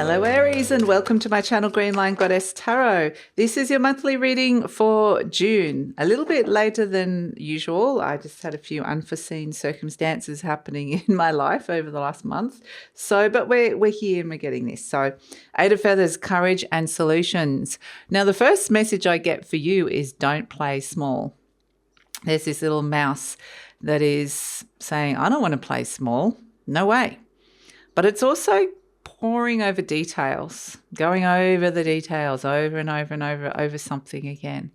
Hello Aries and welcome to my channel GreenLion Goddess Tarot. This is your monthly reading for June. A little bit later than usual. I just had a few unforeseen circumstances happening in my life over the last month. But we're here and we're getting this. So 8 of Feathers, Courage and Solutions. Now the first message I get for you is don't play small. There's this little mouse that is saying, I don't want to play small. No way. But it's also poring over details, going over the details over and over and over something again.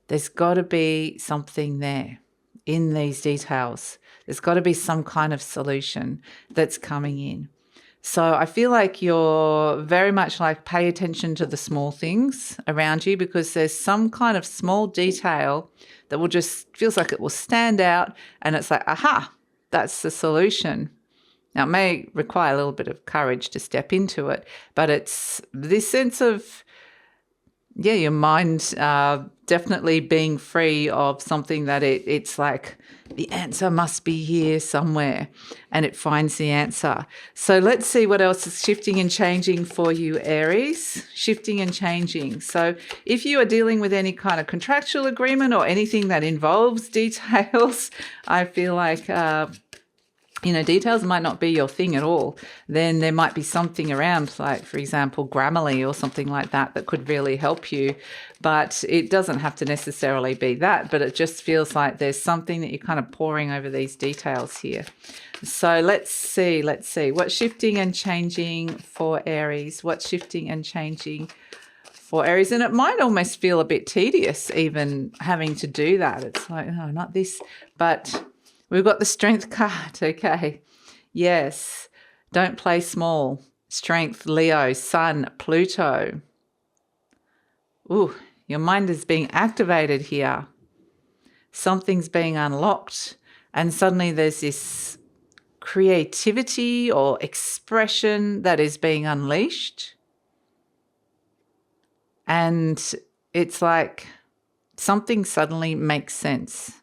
There's got to be something there in these details. There's got to be some kind of solution that's coming in. So I feel like you're very much like pay attention to the small things around you, because there's some kind of small detail that will just feels like it will stand out, and it's like, aha, that's the solution. Now, it may require a little bit of courage to step into it, but it's this sense of, your mind definitely being free of something that it's like the answer must be here somewhere, and it finds the answer. So let's see what else is shifting and changing for you, Aries. Shifting and changing. So if you are dealing with any kind of contractual agreement or anything that involves details, I feel like details might not be your thing at all. Then there might be something around, like, for example, Grammarly or something like that could really help you. But it doesn't have to necessarily be that, but it just feels like there's something that you're kind of poring over these details here. So let's see. What's shifting and changing for Aries? What's shifting and changing for Aries? And it might almost feel a bit tedious even having to do that. It's like, no, not this, but we've got the Strength card, okay. Yes, don't play small. Strength, Leo, Sun, Pluto. Ooh, your mind is being activated here. Something's being unlocked, and suddenly there's this creativity or expression that is being unleashed. And it's like something suddenly makes sense.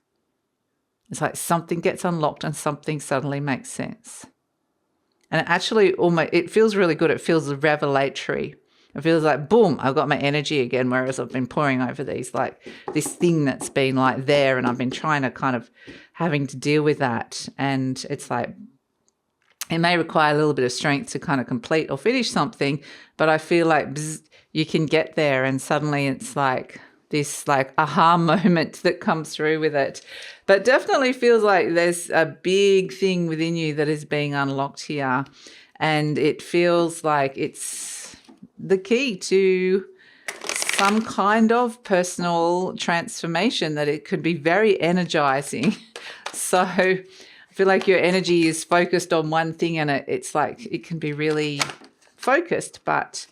It's like something gets unlocked and something suddenly makes sense. And it feels really good. It feels revelatory. It feels like, boom, I've got my energy again, whereas I've been pouring over this thing that's been like there, and I've been trying to kind of having to deal with that. And it's like, it may require a little bit of strength to kind of complete or finish something, but I feel like you can get there, and suddenly it's like this aha moment that comes through with it. But definitely feels like there's a big thing within you that is being unlocked here. And it feels like it's the key to some kind of personal transformation, that it could be very energizing. So I feel like your energy is focused on one thing, and it's like it can be really focused, but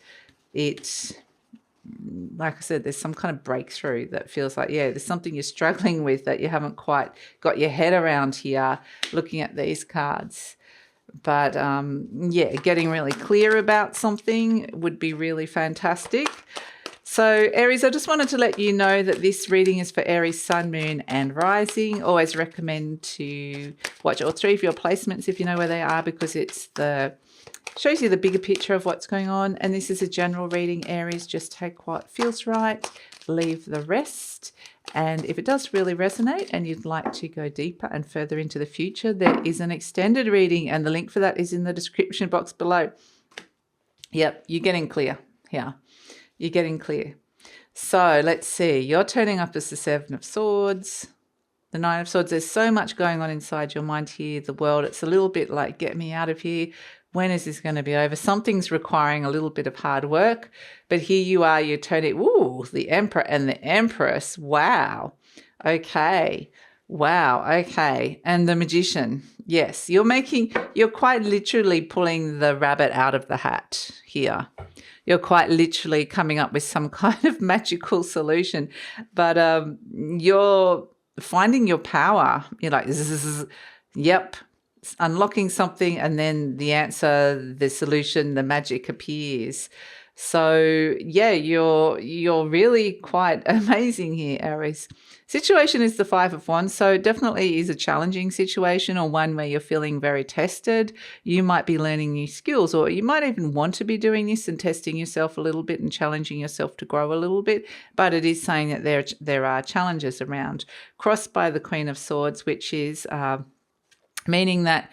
like I said, there's some kind of breakthrough that feels like, there's something you're struggling with that you haven't quite got your head around here looking at these cards. But getting really clear about something would be really fantastic. So Aries, I just wanted to let you know that this reading is for Aries, Sun, Moon and Rising. Always recommend to watch all 3 of your placements if you know where they are, because shows you the bigger picture of what's going on. And this is a general reading, Aries. Just take what feels right, leave the rest. And if it does really resonate and you'd like to go deeper and further into the future, there is an extended reading, and the link for that is in the description box below. Yep, you're getting clear here. You're getting clear. So let's see. You're turning up as the 7 of Swords, the 9 of Swords. There's so much going on inside your mind here, the world. It's a little bit like, get me out of here. When is this going to be over? Something's requiring a little bit of hard work. But here you are, you're turning, the Emperor and the Empress. Wow. Okay. Wow. Okay. And the Magician. Yes, you're quite literally pulling the rabbit out of the hat here. You're quite literally coming up with some kind of magical solution. But you're finding your power. You're like, yep. Unlocking something, and then the answer, the solution, the magic appears. So you're really quite amazing here, Aries. Situation is the Five of Wands, so it definitely is a challenging situation, or one where you're feeling very tested. You might be learning new skills, or you might even want to be doing this and testing yourself a little bit and challenging yourself to grow a little bit. But it is saying that there are challenges around. Crossed by the Queen of Swords, which is meaning that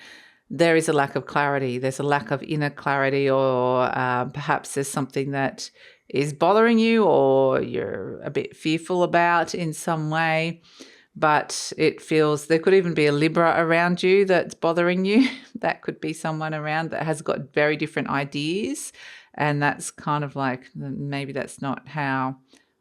there is a lack of clarity. There's a lack of inner clarity, or perhaps there's something that is bothering you or you're a bit fearful about in some way, but it feels there could even be a Libra around you that's bothering you. That could be someone around that has got very different ideas, and that's kind of like, maybe that's not how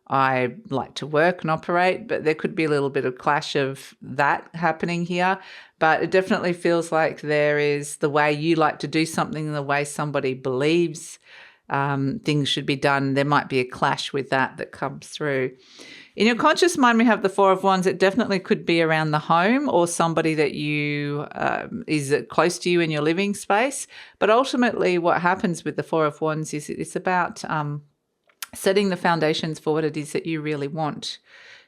I like to work and operate, but there could be a little bit of clash of that happening here. But it definitely feels like there is the way you like to do something and the way somebody believes things should be done. There might be a clash with that comes through. In your conscious mind, we have the Four of Wands. It definitely could be around the home or somebody that you is close to you in your living space. But ultimately what happens with the Four of Wands is it's about setting the foundations for what it is that you really want.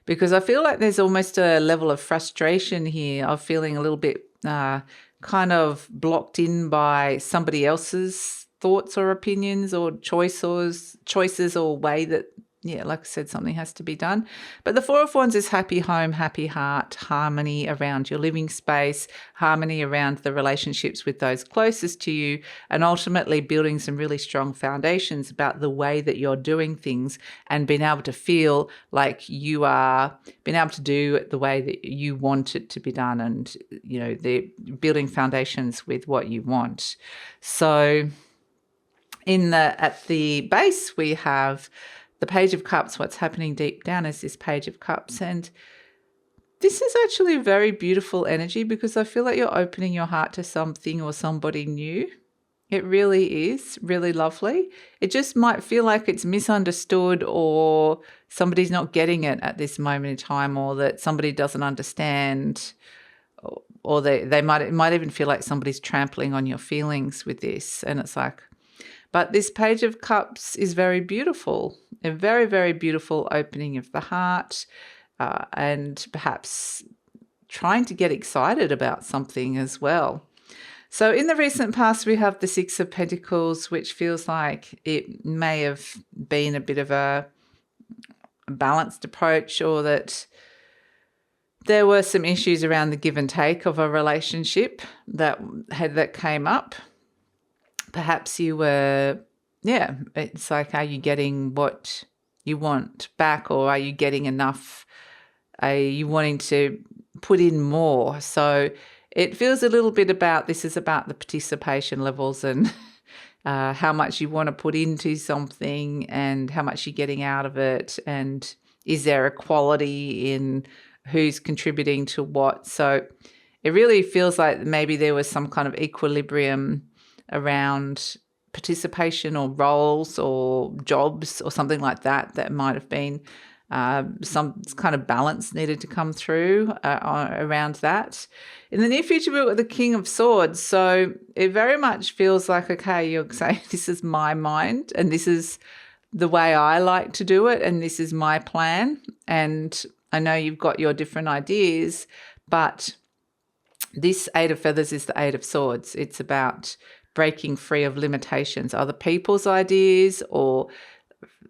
Because I feel like there's almost a level of frustration here of feeling a little bit kind of blocked in by somebody else's thoughts or opinions or choices or way that, like I said, something has to be done. But the Four of Wands is happy home, happy heart, harmony around your living space, harmony around the relationships with those closest to you, and ultimately building some really strong foundations about the way that you're doing things and being able to feel like you are being able to do it the way that you want it to be done, and, they're building foundations with what you want. So at the base, we have the Page of Cups. What's happening deep down is this Page of Cups. And this is actually a very beautiful energy, because I feel like you're opening your heart to something or somebody new. It really is really lovely. It just might feel like it's misunderstood, or somebody's not getting it at this moment in time, or that somebody doesn't understand, or it might even feel like somebody's trampling on your feelings with this. And it's like, but this Page of Cups is very beautiful, a very, very beautiful opening of the heart, and perhaps trying to get excited about something as well. So in the recent past, we have the Six of Pentacles, which feels like it may have been a bit of a balanced approach, or that there were some issues around the give and take of a relationship that came up. Perhaps you were, it's like, are you getting what you want back, or are you getting enough? Are you wanting to put in more? So it feels a little bit about, this is about the participation levels and how much you want to put into something and how much you're getting out of it. And is there equality in who's contributing to what? So it really feels like maybe there was some kind of equilibrium around participation or roles or jobs or something like that might have been some kind of balance needed to come through around that. In the near future, we're with the King of Swords. So it very much feels like, okay, you're saying this is my mind and this is the way I like to do it and this is my plan. And I know you've got your different ideas, but this Eight of Feathers is the Eight of Swords. It's about breaking free of limitations, other people's ideas or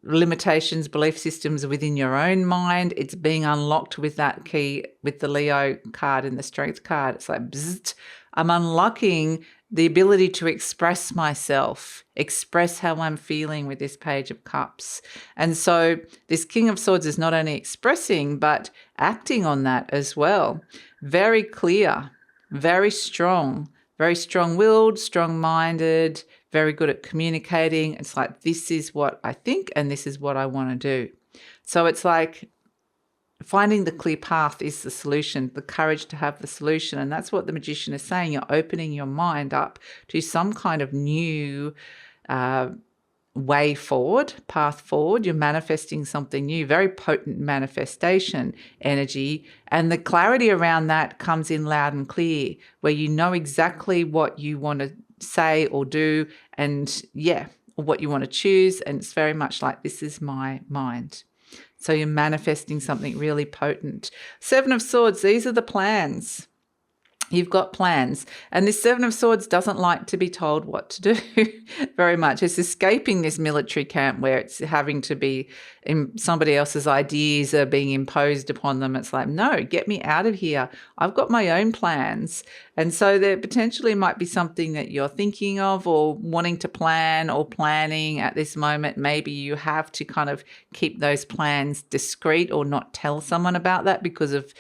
limitations, belief systems within your own mind. It's being unlocked with that key, with the Leo card and the Strength card. It's like, bzzzt, I'm unlocking the ability to express myself, express how I'm feeling with this Page of Cups. And so this King of Swords is not only expressing, but acting on that as well. Very clear, very strong-willed, strong-minded, very good at communicating. It's like, this is what I think and this is what I want to do. So it's like finding the clear path is the solution, the courage to have the solution. And that's what the Magician is saying. You're opening your mind up to some kind of new way forward, path forward. You're manifesting something new, very potent manifestation energy. And the clarity around that comes in loud and clear, where you know exactly what you want to say or do and or what you want to choose. And it's very much like, this is my mind. So you're manifesting something really potent. Seven of Swords, these are the plans. You've got plans. And this Seven of Swords doesn't like to be told what to do very much. It's escaping this military camp where it's having to be somebody else's ideas are being imposed upon them. It's like, no, get me out of here. I've got my own plans. And so there potentially might be something that you're thinking of or wanting to plan or planning at this moment. Maybe you have to kind of keep those plans discreet or not tell someone about that because of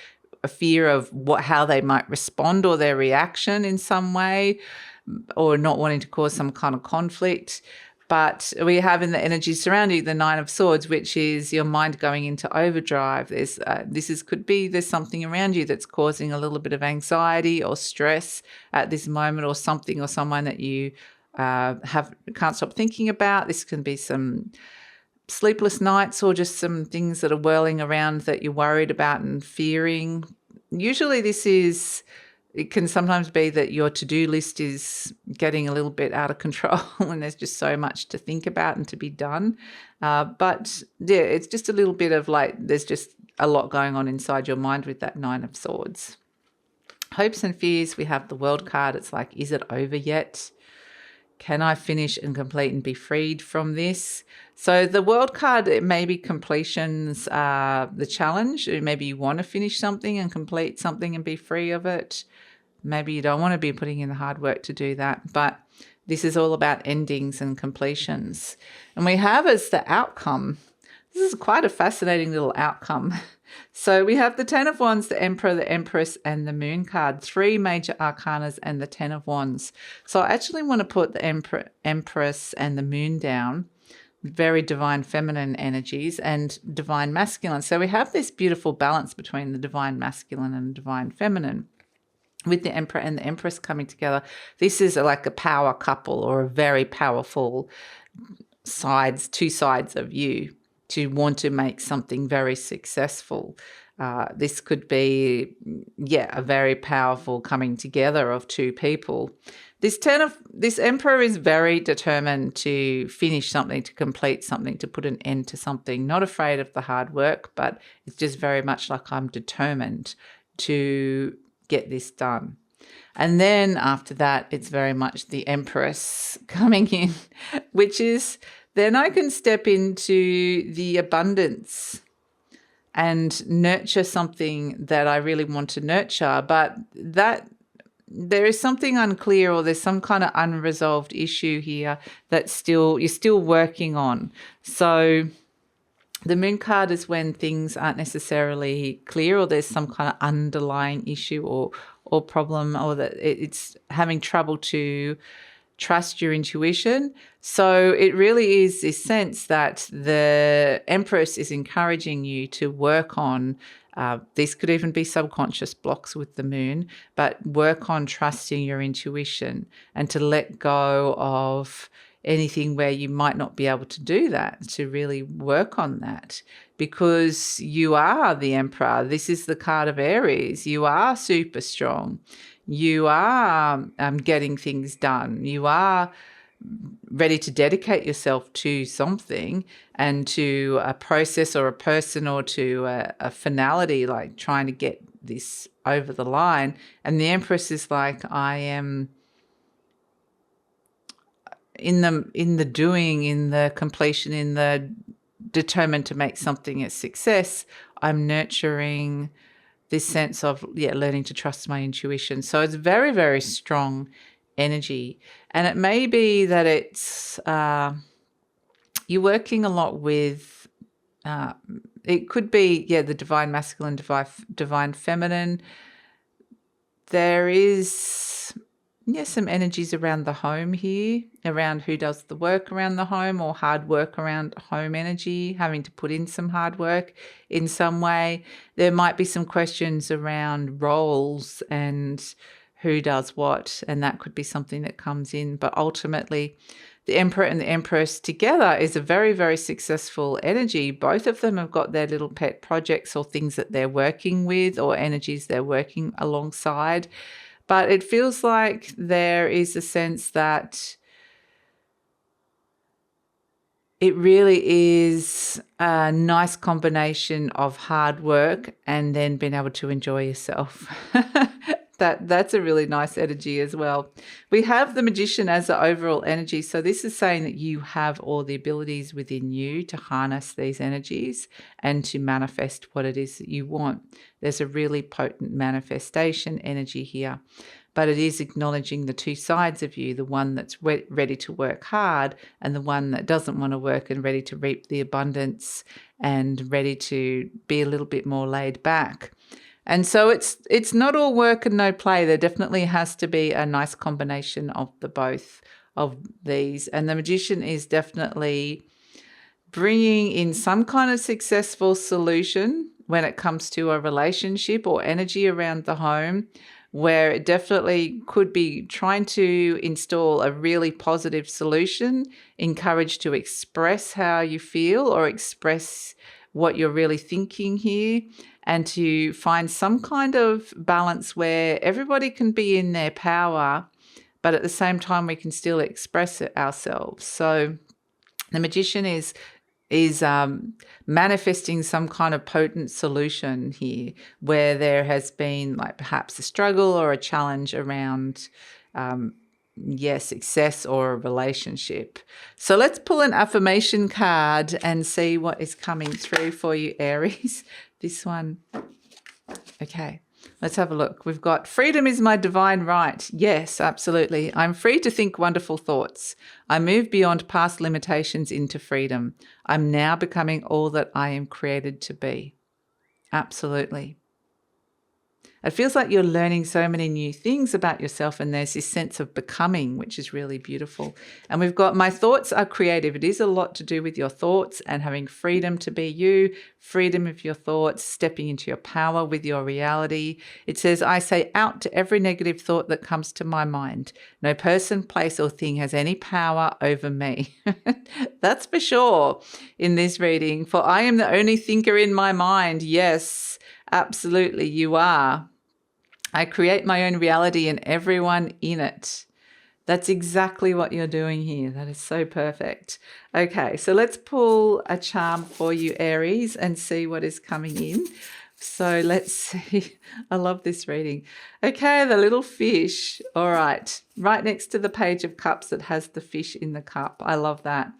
a fear of how they might respond or their reaction in some way, or not wanting to cause some kind of conflict. But we have in the energy surrounding the Nine of Swords, which is your mind going into overdrive. There's there's something around you that's causing a little bit of anxiety or stress at this moment, or something or someone that you can't stop thinking about. This can be some sleepless nights or just some things that are whirling around that you're worried about and fearing. Usually it can sometimes be that your to-do list is getting a little bit out of control and there's just so much to think about and to be done. But yeah, it's just a little bit of like, there's just a lot going on inside your mind with that Nine of Swords. Hopes and fears, we have the World card. It's like, is it over yet? Can I finish and complete and be freed from this? So the World card, it may be completions the challenge. Maybe you want to finish something and complete something and be free of it. Maybe you don't want to be putting in the hard work to do that. But this is all about endings and completions. And we have as the outcome, this is quite a fascinating little outcome. So we have the Ten of Wands, the Emperor, the Empress, and the Moon card, three major arcanas and the Ten of Wands. So I actually want to put the Empress and the Moon down, very divine feminine energies and divine masculine. So we have this beautiful balance between the divine masculine and divine feminine. With the Emperor and the Empress coming together, this is like a power couple or a very powerful two sides of you to want to make something very successful. This could be, a very powerful coming together of two people. This Emperor is very determined to finish something, to complete something, to put an end to something. Not afraid of the hard work, but it's just very much like, I'm determined to get this done. And then after that, it's very much the Empress coming in, which is, then I can step into the abundance and nurture something that I really want to nurture, but that there is something unclear or there's some kind of unresolved issue here that you're still working on. So the Moon card is when things aren't necessarily clear or there's some kind of underlying issue or problem, or that it's having trouble to trust your intuition. So it really is this sense that the Empress is encouraging you to work on, these could even be subconscious blocks with the Moon, but work on trusting your intuition and to let go of anything where you might not be able to do that, to really work on that, because you are the Emperor. This is the card of Aries. You are super strong. You are getting things done. You are ready to dedicate yourself to something and to a process or a person or to a finality, like trying to get this over the line. And the Empress is like, I am in the doing, in the completion, in the determined to make something a success. I'm nurturing this sense of learning to trust my intuition. So it's very, very strong energy. And it may be that it's you're working a lot with it could be the divine masculine, divine feminine. There is some energies around the home here, around who does the work around the home, or hard work around home energy, having to put in some hard work in some way. There might be some questions around roles and who does what, and that could be something that comes in. But ultimately, the Emperor and the Empress together is a very, very successful energy. Both of them have got their little pet projects or things that they're working with, or energies they're working alongside. But it feels like there is a sense that It really is a nice combination of hard work and then being able to enjoy yourself. That's a really nice energy as well. We have the Magician as the overall energy. So this is saying that you have all the abilities within you to harness these energies and to manifest what it is that you want. There's a really potent manifestation energy here. But it is acknowledging the two sides of you, the one that's ready to work hard and the one that doesn't want to work and ready to reap the abundance and ready to be a little bit more laid back. And so it's not all work and no play. There definitely has to be a nice combination of the both of these. And the Magician is definitely bringing in some kind of successful solution when it comes to a relationship or energy around the home, where it definitely could be trying to install a really positive solution, encouraged to express how you feel or express what you're really thinking here, and to find some kind of balance where everybody can be in their power, but at the same time we can still express it ourselves. So the Magician is manifesting some kind of potent solution here where there has been like perhaps a struggle or a challenge around success or a relationship. So let's pull an affirmation card and see what is coming through for you, Aries. This one. Okay. Let's have a look. We've got freedom is my divine right. Yes, absolutely. I'm free to think wonderful thoughts. I move beyond past limitations into freedom. I'm now becoming all that I am created to be. Absolutely. It feels like you're learning so many new things about yourself, and there's this sense of becoming, which is really beautiful. And we've got my thoughts are creative. It is a lot to do with your thoughts and having freedom to be you, freedom of your thoughts, stepping into your power with your reality. It says, I say out to every negative thought that comes to my mind. No person, place, or thing has any power over me. That's for sure in this reading. For I am the only thinker in my mind. Yes, absolutely, you are. I create my own reality and everyone in it. That's exactly what you're doing here. That is so perfect. Okay, so let's pull a charm for you, Aries, and see what is coming in. So let's see. I love this reading. Okay, the little fish. All right, right next to the Page of Cups that has the fish in the cup. I love that.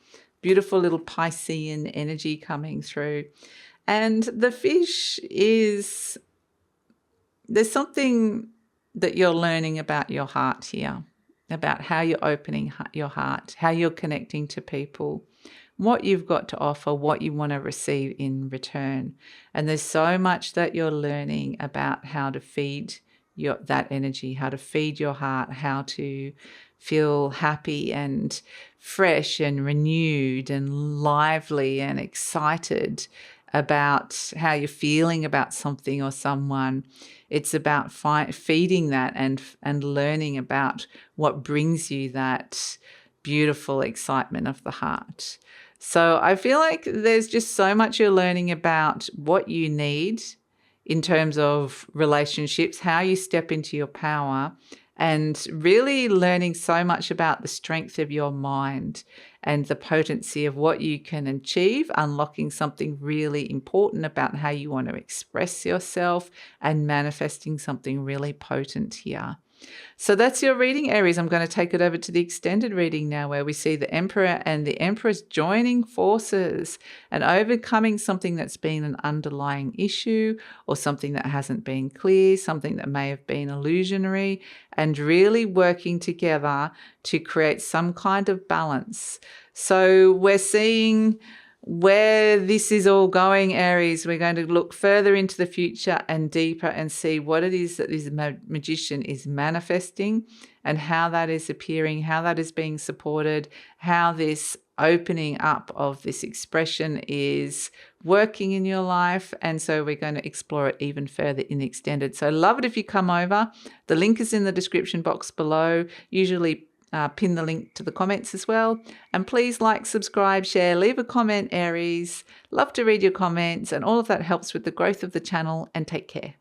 Beautiful little Piscean energy coming through. And the fish is... there's something that you're learning about your heart here, about how you're opening your heart, how you're connecting to people, what you've got to offer, what you want to receive in return. And there's so much that you're learning about how to feed that energy, how to feed your heart, how to feel happy and fresh and renewed and lively and excited about how you're feeling about something or someone. It's about feeding that and learning about what brings you that beautiful excitement of the heart. So I feel like there's just so much you're learning about what you need in terms of relationships, how you step into your power, and really learning so much about the strength of your mind and the potency of what you can achieve, unlocking something really important about how you want to express yourself and manifesting something really potent here. So that's your reading, Aries. I'm going to take it over to the extended reading now, where we see the Emperor and the Empress joining forces and overcoming something that's been an underlying issue or something that hasn't been clear, something that may have been illusionary, and really working together to create some kind of balance. So we're seeing where this is all going, Aries. We're going to look further into the future and deeper and see what it is that this magician is manifesting and how that is appearing, how that is being supported, how this opening up of this expression is working in your life. And so we're going to explore it even further in the extended. So love it if you come over. The link is in the description box below. Usually pin the link to the comments as well. And please like, subscribe, share, leave a comment, Aries. Love to read your comments, and all of that helps with the growth of the channel. And take care.